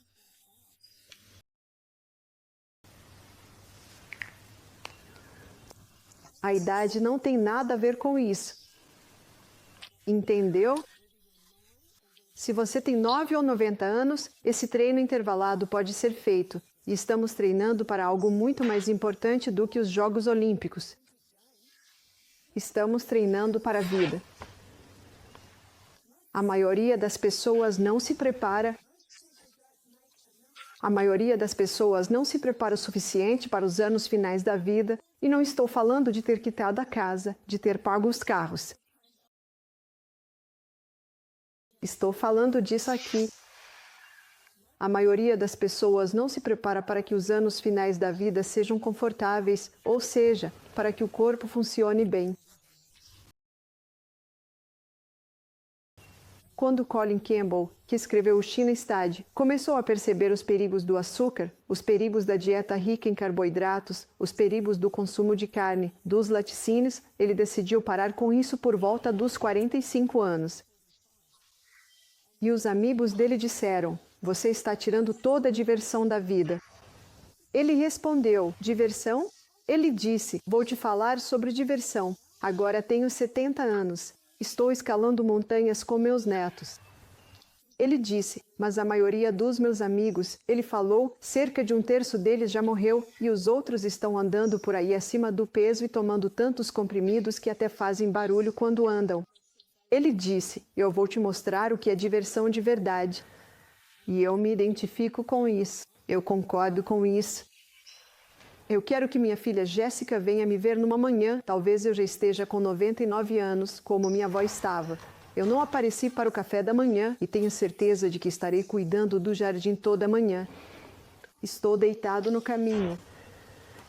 A idade não tem nada a ver com isso. Entendeu? Se você tem 9 ou 90 anos, esse treino intervalado pode ser feito. E estamos treinando para algo muito mais importante do que os Jogos Olímpicos. Estamos treinando para a vida. A maioria das pessoas não se prepara. A maioria das pessoas não se prepara o suficiente para os anos finais da vida, e não estou falando de ter quitado a casa, de ter pago os carros. Estou falando disso aqui. A maioria das pessoas não se prepara para que os anos finais da vida sejam confortáveis, ou seja, para que o corpo funcione bem. Quando Colin Campbell, que escreveu o China Study, começou a perceber os perigos do açúcar, os perigos da dieta rica em carboidratos, os perigos do consumo de carne, dos laticínios, ele decidiu parar com isso por volta dos 45 anos. E os amigos dele disseram: "Você está tirando toda a diversão da vida." Ele respondeu: "Diversão?" Ele disse: "Vou te falar sobre diversão. Agora tenho 70 anos. Estou escalando montanhas com meus netos." Ele disse: "Mas a maioria dos meus amigos," ele falou, "cerca de 1/3 deles já morreu e os outros estão andando por aí acima do peso e tomando tantos comprimidos que até fazem barulho quando andam." Ele disse: "Eu vou te mostrar o que é diversão de verdade." E eu me identifico com isso. Eu concordo com isso. Eu quero que minha filha Jéssica venha me ver numa manhã. Talvez eu já esteja com 99 anos, como minha avó estava. Eu não apareci para o café da manhã e tenho certeza de que estarei cuidando do jardim toda a manhã. Estou deitado no caminho.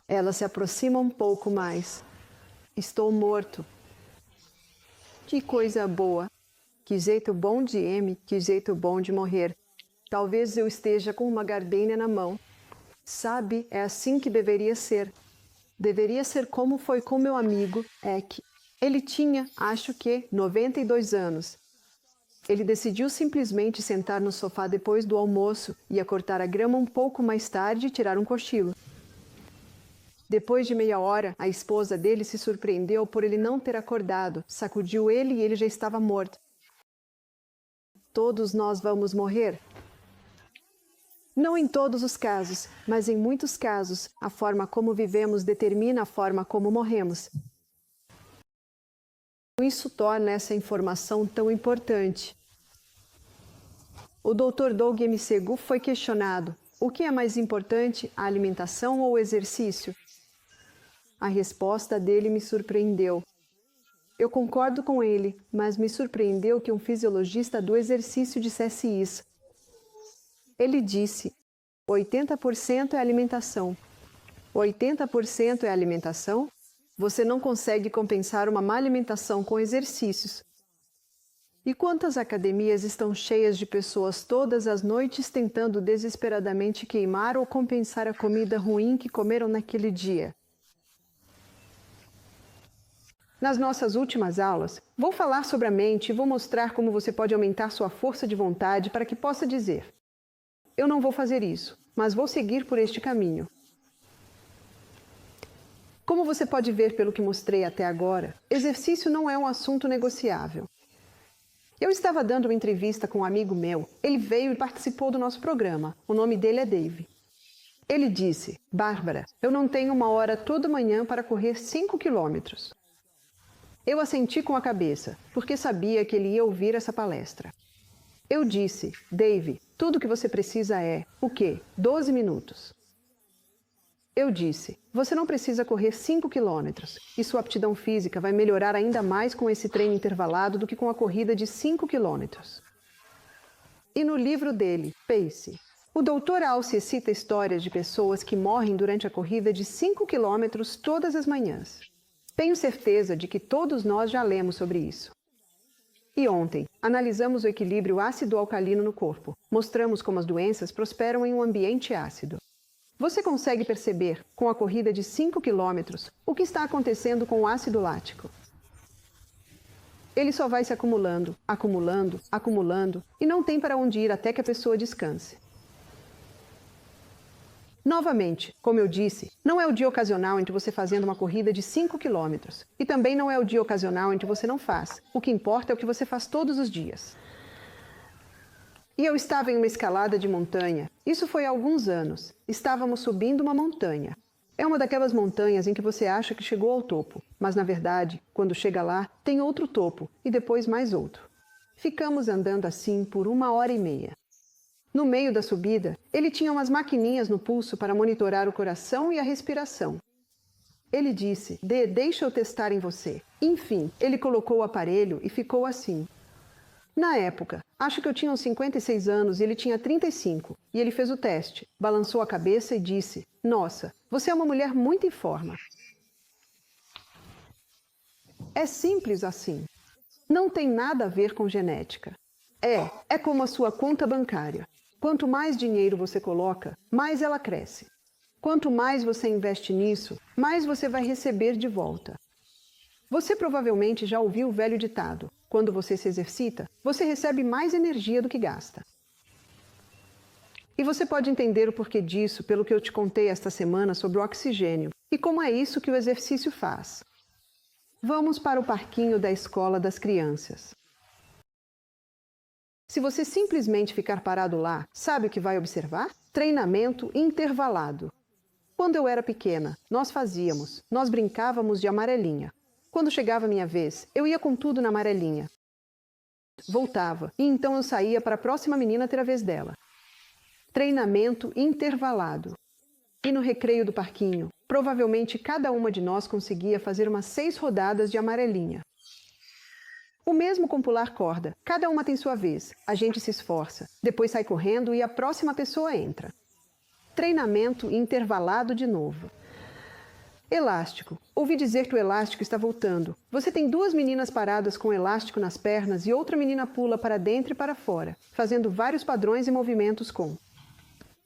Ela se aproxima um pouco mais. Estou morto. Que coisa boa. Que jeito bom de que jeito bom de morrer. Talvez eu esteja com uma gardenia na mão. Sabe, é assim que deveria ser. Deveria ser como foi com meu amigo Eck. Ele tinha, acho que, 92 anos. Ele decidiu simplesmente sentar no sofá depois do almoço, ia cortar a grama um pouco mais tarde e tirar um cochilo. Depois de meia hora, a esposa dele se surpreendeu por ele não ter acordado, sacudiu ele e ele já estava morto. Todos nós vamos morrer. Não em todos os casos, mas em muitos casos, a forma como vivemos determina a forma como morremos. Isso torna essa informação tão importante. O Dr. Doug M. Segu foi questionado: o que é mais importante, a alimentação ou o exercício? A resposta dele me surpreendeu. Eu concordo com ele, mas me surpreendeu que um fisiologista do exercício dissesse isso. Ele disse: 80% é alimentação. 80% é alimentação? Você não consegue compensar uma má alimentação com exercícios. E quantas academias estão cheias de pessoas todas as noites tentando desesperadamente queimar ou compensar a comida ruim que comeram naquele dia? Nas nossas últimas aulas, vou falar sobre a mente e vou mostrar como você pode aumentar sua força de vontade para que possa dizer: eu não vou fazer isso, mas vou seguir por este caminho. Como você pode ver pelo que mostrei até agora, exercício não é um assunto negociável. Eu estava dando uma entrevista com um amigo meu. Ele veio e participou do nosso programa. O nome dele é Dave. Ele disse: Bárbara, eu não tenho uma hora toda manhã para correr 5 quilômetros. Eu assenti com a cabeça, porque sabia que ele ia ouvir essa palestra. Eu disse: Dave, tudo o que você precisa é, o quê? 12 minutos. Eu disse: você não precisa correr 5 quilômetros, e sua aptidão física vai melhorar ainda mais com esse treino intervalado do que com a corrida de 5 quilômetros. E no livro dele, Pace, o Dr. Alce cita histórias de pessoas que morrem durante a corrida de 5 quilômetros todas as manhãs. Tenho certeza de que todos nós já lemos sobre isso. E ontem, analisamos o equilíbrio ácido-alcalino no corpo. Mostramos como as doenças prosperam em um ambiente ácido. Você consegue perceber, com a corrida de 5 quilômetros, o que está acontecendo com o ácido lático. Ele só vai se acumulando, acumulando, acumulando, e não tem para onde ir até que a pessoa descanse. Novamente, como eu disse, não é o dia ocasional entre você fazendo uma corrida de 5 quilômetros. E também não é o dia ocasional entre você não faz. O que importa é o que você faz todos os dias. E eu estava em uma escalada de montanha. Isso foi há alguns anos. Estávamos subindo uma montanha. É uma daquelas montanhas em que você acha que chegou ao topo. Mas, na verdade, quando chega lá, tem outro topo e depois mais outro. Ficamos andando assim por 1h30. No meio da subida, ele tinha umas maquininhas no pulso para monitorar o coração e a respiração. Ele disse: deixa eu testar em você. Enfim, ele colocou o aparelho e ficou assim. Na época, acho que eu tinha uns 56 anos e ele tinha 35. E ele fez o teste, balançou a cabeça e disse: nossa, você é uma mulher muito em forma. É simples assim. Não tem nada a ver com genética. É como a sua conta bancária. Quanto mais dinheiro você coloca, mais ela cresce. Quanto mais você investe nisso, mais você vai receber de volta. Você provavelmente já ouviu o velho ditado: quando você se exercita, você recebe mais energia do que gasta. E você pode entender o porquê disso pelo que eu te contei esta semana sobre o oxigênio e como é isso que o exercício faz. Vamos para o parquinho da escola das crianças. Se você simplesmente ficar parado lá, sabe o que vai observar? Treinamento intervalado. Quando eu era pequena, nós brincávamos de amarelinha. Quando chegava a minha vez, eu ia com tudo na amarelinha. Voltava, e então eu saía para a próxima menina ter a vez dela. Treinamento intervalado. E no recreio do parquinho, Provavelmente cada uma de nós conseguia fazer umas 6 rodadas de amarelinha. O mesmo com pular corda. Cada uma tem sua vez. A gente se esforça, depois sai correndo e a próxima pessoa entra. Treinamento intervalado de novo. Elástico. Ouvi dizer que o elástico está voltando. Você tem 2 meninas paradas com elástico nas pernas e outra menina pula para dentro e para fora, fazendo vários padrões e movimentos com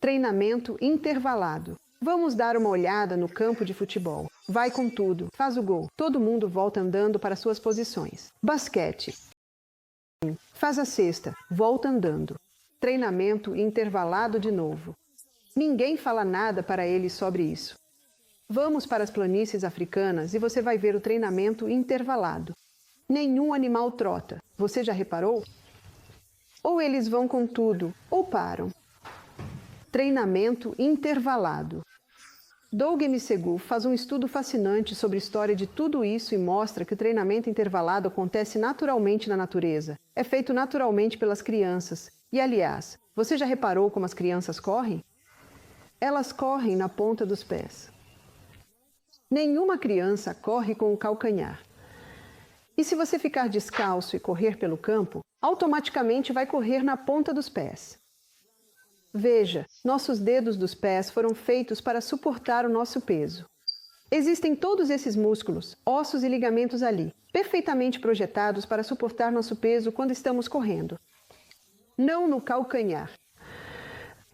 treinamento intervalado. Vamos dar uma olhada no campo de futebol. Vai com tudo, faz o gol. Todo mundo volta andando para suas posições. Basquete. Faz a cesta, volta andando. Treinamento intervalado de novo. Ninguém fala nada para eles sobre isso. Vamos para as planícies africanas e você vai ver o treinamento intervalado. Nenhum animal trota. Você já reparou? Ou eles vão com tudo, ou param. Treinamento intervalado. Doug Msegu faz um estudo fascinante sobre a história de tudo isso e mostra que o treinamento intervalado acontece naturalmente na natureza. É feito naturalmente pelas crianças. E, aliás, você já reparou como as crianças correm? Elas correm na ponta dos pés. Nenhuma criança corre com o calcanhar. E se você ficar descalço e correr pelo campo, automaticamente vai correr na ponta dos pés. Veja, nossos dedos dos pés foram feitos para suportar o nosso peso. Existem todos esses músculos, ossos e ligamentos ali, perfeitamente projetados para suportar nosso peso quando estamos correndo. Não no calcanhar.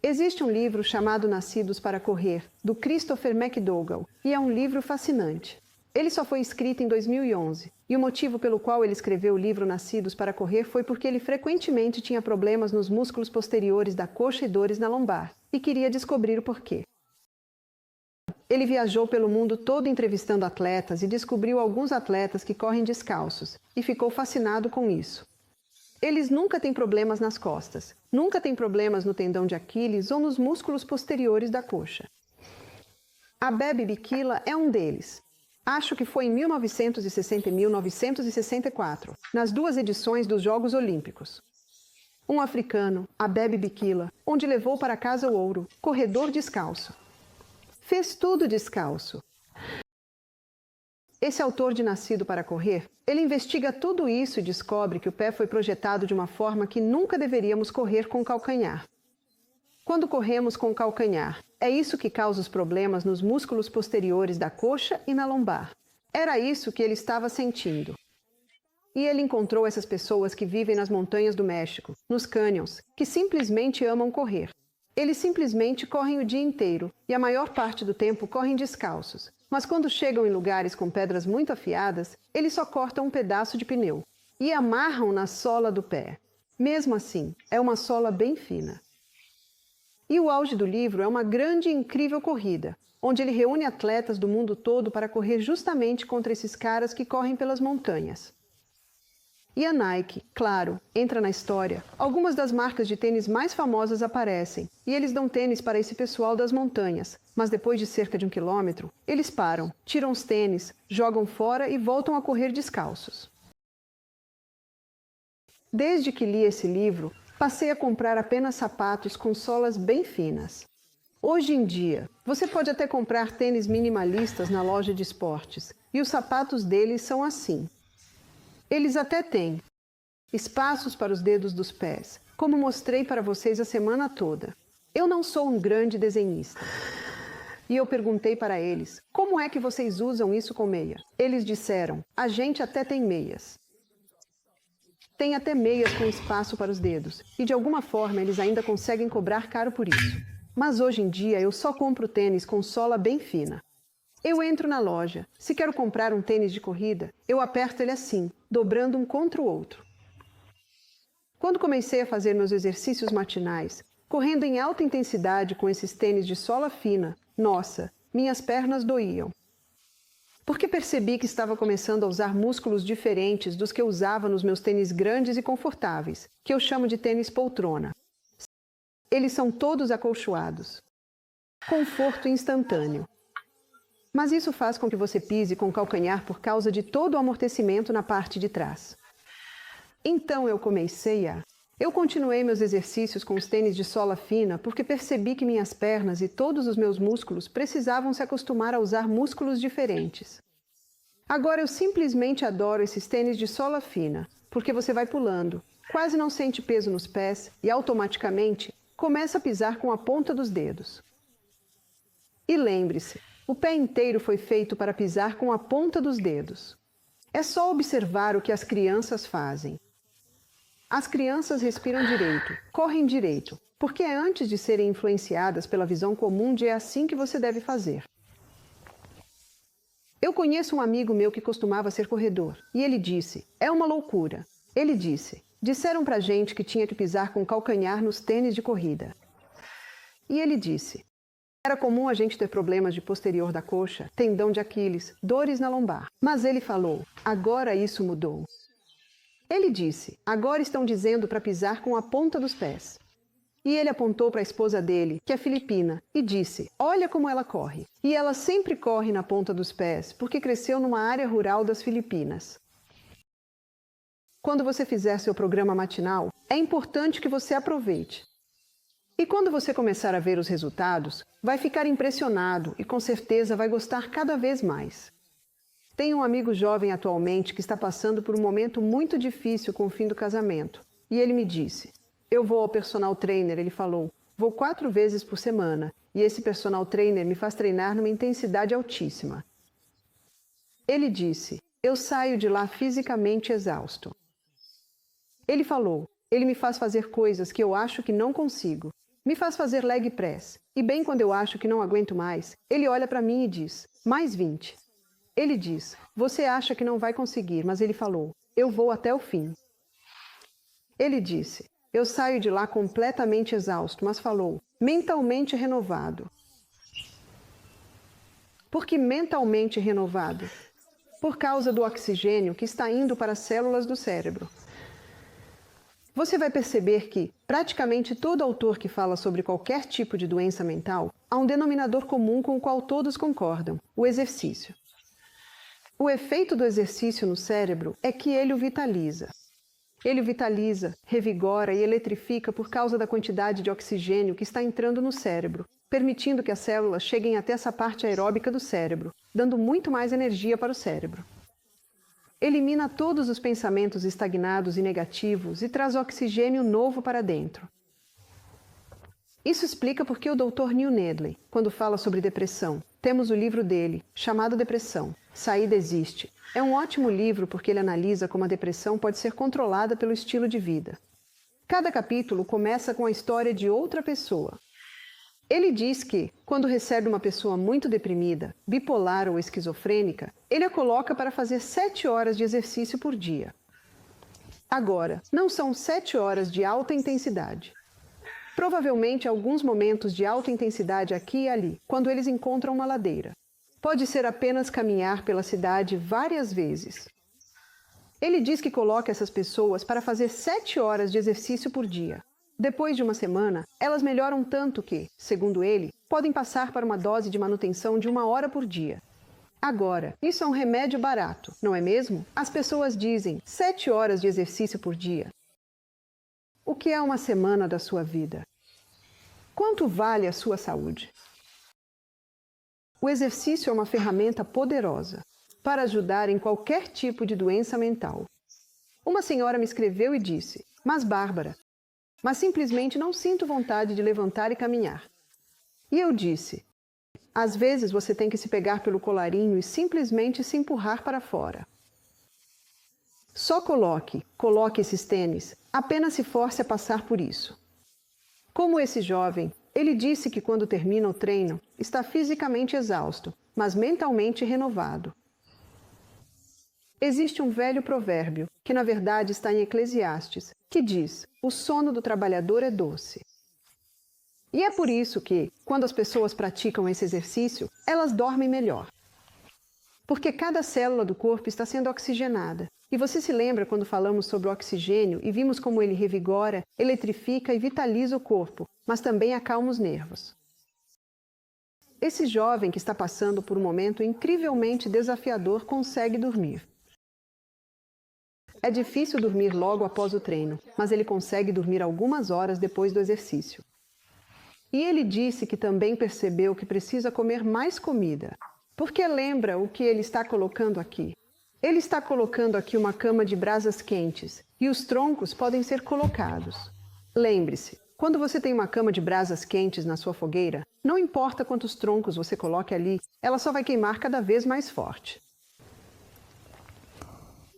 Existe um livro chamado Nascidos para Correr, do Christopher McDougall, e é um livro fascinante. Ele só foi escrito em 2011, e o motivo pelo qual ele escreveu o livro Nascidos para Correr foi porque ele frequentemente tinha problemas nos músculos posteriores da coxa e dores na lombar, e queria descobrir o porquê. Ele viajou pelo mundo todo entrevistando atletas e descobriu alguns atletas que correm descalços, e ficou fascinado com isso. Eles nunca têm problemas nas costas, nunca têm problemas no tendão de Aquiles ou nos músculos posteriores da coxa. Abebe Bikila é um deles. Acho que foi em 1960 e 1964, nas 2 edições dos Jogos Olímpicos. Um africano, Abebe Bikila, onde levou para casa o ouro, corredor descalço. Fez tudo descalço. Esse autor de Nascido para Correr, ele investiga tudo isso e descobre que o pé foi projetado de uma forma que nunca deveríamos correr com o calcanhar. Quando corremos com o calcanhar, é isso que causa os problemas nos músculos posteriores da coxa e na lombar. Era isso que ele estava sentindo. E ele encontrou essas pessoas que vivem nas montanhas do México, nos cânions, que simplesmente amam correr. Eles simplesmente correm o dia inteiro e a maior parte do tempo correm descalços. Mas quando chegam em lugares com pedras muito afiadas, eles só cortam um pedaço de pneu e amarram na sola do pé. Mesmo assim, é uma sola bem fina. E o auge do livro é uma grande e incrível corrida, onde ele reúne atletas do mundo todo para correr justamente contra esses caras que correm pelas montanhas. E a Nike, claro, entra na história. Algumas das marcas de tênis mais famosas aparecem, e eles dão tênis para esse pessoal das montanhas. Mas depois de cerca de 1 quilômetro, eles param, tiram os tênis, jogam fora e voltam a correr descalços. Desde que li esse livro, passei a comprar apenas sapatos com solas bem finas. Hoje em dia, você pode até comprar tênis minimalistas na loja de esportes, e os sapatos deles são assim. Eles até têm espaços para os dedos dos pés, como mostrei para vocês a semana toda. Eu não sou um grande desenhista. E eu perguntei para eles, como é que vocês usam isso com meia? Eles disseram, a gente até tem meias. Tem até meias com espaço para os dedos, e de alguma forma eles ainda conseguem cobrar caro por isso. Mas hoje em dia eu só compro tênis com sola bem fina. Eu entro na loja. Se quero comprar um tênis de corrida, eu aperto ele assim, dobrando um contra o outro. Quando comecei a fazer meus exercícios matinais, correndo em alta intensidade com esses tênis de sola fina, nossa, minhas pernas doíam. Porque percebi que estava começando a usar músculos diferentes dos que eu usava nos meus tênis grandes e confortáveis, que eu chamo de tênis poltrona. Eles são todos acolchoados. Conforto instantâneo. Mas isso faz com que você pise com o calcanhar por causa de todo o amortecimento na parte de trás. Então eu comecei a Eu continuei meus exercícios com os tênis de sola fina porque percebi que minhas pernas e todos os meus músculos precisavam se acostumar a usar músculos diferentes. Agora eu simplesmente adoro esses tênis de sola fina, porque você vai pulando, quase não sente peso nos pés e automaticamente começa a pisar com a ponta dos dedos. E lembre-se, o pé inteiro foi feito para pisar com a ponta dos dedos. É só observar o que as crianças fazem. As crianças respiram direito, correm direito, porque é antes de serem influenciadas pela visão comum de é assim que você deve fazer. Eu conheço um amigo meu que costumava ser corredor, e ele disse, é uma loucura. Ele disse, disseram pra gente que tinha que pisar com o calcanhar nos tênis de corrida. E ele disse, era comum a gente ter problemas de posterior da coxa, tendão de Aquiles, dores na lombar. Mas ele falou, agora isso mudou. Ele disse, agora estão dizendo para pisar com a ponta dos pés. E ele apontou para a esposa dele, que é filipina, e disse, olha como ela corre. E ela sempre corre na ponta dos pés, porque cresceu numa área rural das Filipinas. Quando você fizer seu programa matinal, é importante que você aproveite. E quando você começar a ver os resultados, vai ficar impressionado e com certeza vai gostar cada vez mais. Tenho um amigo jovem atualmente que está passando por um momento muito difícil com o fim do casamento. E ele me disse, eu vou ao personal trainer, ele falou, vou 4 vezes por semana e esse personal trainer me faz treinar numa intensidade altíssima. Ele disse, eu saio de lá fisicamente exausto. Ele falou, ele me faz fazer coisas que eu acho que não consigo. Me faz fazer leg press. E bem quando eu acho que não aguento mais, ele olha para mim e diz, mais 20. Ele diz, você acha que não vai conseguir, mas ele falou, eu vou até o fim. Ele disse, eu saio de lá completamente exausto, mas falou, mentalmente renovado. Por que mentalmente renovado? Por causa do oxigênio que está indo para as células do cérebro. Você vai perceber que, praticamente todo autor que fala sobre qualquer tipo de doença mental, há um denominador comum com o qual todos concordam, o exercício. O efeito do exercício no cérebro é que ele o vitaliza. Ele o vitaliza, revigora e eletrifica por causa da quantidade de oxigênio que está entrando no cérebro, permitindo que as células cheguem até essa parte aeróbica do cérebro, dando muito mais energia para o cérebro. Elimina todos os pensamentos estagnados e negativos e traz oxigênio novo para dentro. Isso explica por que o Dr. Neil Nedley, quando fala sobre depressão, temos o livro dele, chamado Depressão, Saída Existe. É um ótimo livro porque ele analisa como a depressão pode ser controlada pelo estilo de vida. Cada capítulo começa com a história de outra pessoa. Ele diz que, quando recebe uma pessoa muito deprimida, bipolar ou esquizofrênica, ele a coloca para fazer 7 horas de exercício por dia. Agora, não são 7 horas de alta intensidade. Provavelmente alguns momentos de alta intensidade aqui e ali, quando eles encontram uma ladeira. Pode ser apenas caminhar pela cidade várias vezes. Ele diz que coloca essas pessoas para fazer 7 horas de exercício por dia. Depois de uma semana, elas melhoram tanto que, segundo ele, podem passar para uma dose de manutenção de 1 hora por dia. Agora, isso é um remédio barato, não é mesmo? As pessoas dizem 7 horas de exercício por dia. O que é uma semana da sua vida? Quanto vale a sua saúde? O exercício é uma ferramenta poderosa para ajudar em qualquer tipo de doença mental. Uma senhora me escreveu e disse, mas Bárbara, mas simplesmente não sinto vontade de levantar e caminhar. E eu disse, às vezes você tem que se pegar pelo colarinho e simplesmente se empurrar para fora. Só coloque esses tênis, apenas se force a passar por isso. Como esse jovem, ele disse que quando termina o treino, está fisicamente exausto, mas mentalmente renovado. Existe um velho provérbio, que na verdade está em Eclesiastes, que diz, o sono do trabalhador é doce. E é por isso que, quando as pessoas praticam esse exercício, elas dormem melhor. Porque cada célula do corpo está sendo oxigenada. E você se lembra quando falamos sobre o oxigênio e vimos como ele revigora, eletrifica e vitaliza o corpo, mas também acalma os nervos. Esse jovem que está passando por um momento incrivelmente desafiador consegue dormir. É difícil dormir logo após o treino, mas ele consegue dormir algumas horas depois do exercício. E ele disse que também percebeu que precisa comer mais comida. Porque lembra o que ele está colocando aqui? Ele está colocando aqui uma cama de brasas quentes e os troncos podem ser colocados. Lembre-se, quando você tem uma cama de brasas quentes na sua fogueira, não importa quantos troncos você coloque ali, ela só vai queimar cada vez mais forte.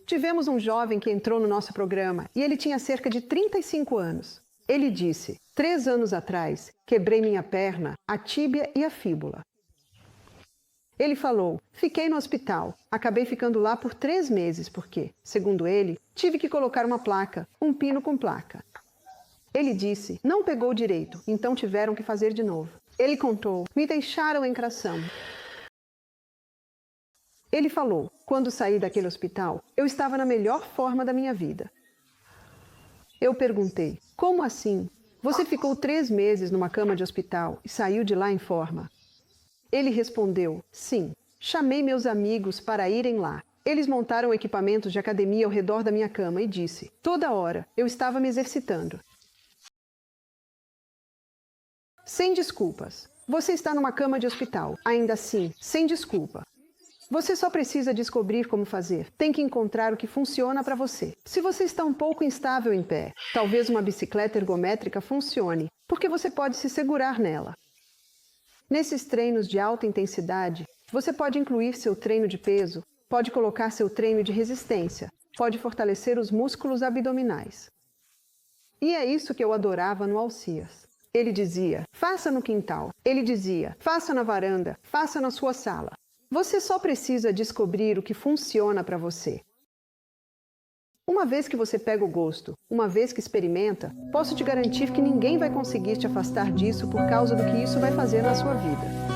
Tivemos um jovem que entrou no nosso programa e ele tinha cerca de 35 anos. Ele disse, 3 anos atrás, quebrei minha perna, a tíbia e a fíbula. Ele falou, fiquei no hospital, acabei ficando lá por 3 meses porque, segundo ele, tive que colocar uma placa, um pino com placa. Ele disse, não pegou direito, então tiveram que fazer de novo. Ele contou, me deixaram em crachão. Ele falou, quando saí daquele hospital, eu estava na melhor forma da minha vida. Eu perguntei, como assim? Você ficou 3 meses numa cama de hospital e saiu de lá em forma? Ele respondeu, sim, chamei meus amigos para irem lá. Eles montaram equipamentos de academia ao redor da minha cama e disse, toda hora, eu estava me exercitando. Sem desculpas. Você está numa cama de hospital, ainda assim, sem desculpa. Você só precisa descobrir como fazer. Tem que encontrar o que funciona para você. Se você está um pouco instável em pé, talvez uma bicicleta ergométrica funcione, porque você pode se segurar nela. Nesses treinos de alta intensidade, você pode incluir seu treino de peso, pode colocar seu treino de resistência, pode fortalecer os músculos abdominais. E é isso que eu adorava no Alcias. Ele dizia, faça no quintal. Ele dizia, faça na varanda, faça na sua sala. Você só precisa descobrir o que funciona para você. Uma vez que você pega o gosto, uma vez que experimenta, posso te garantir que ninguém vai conseguir te afastar disso por causa do que isso vai fazer na sua vida.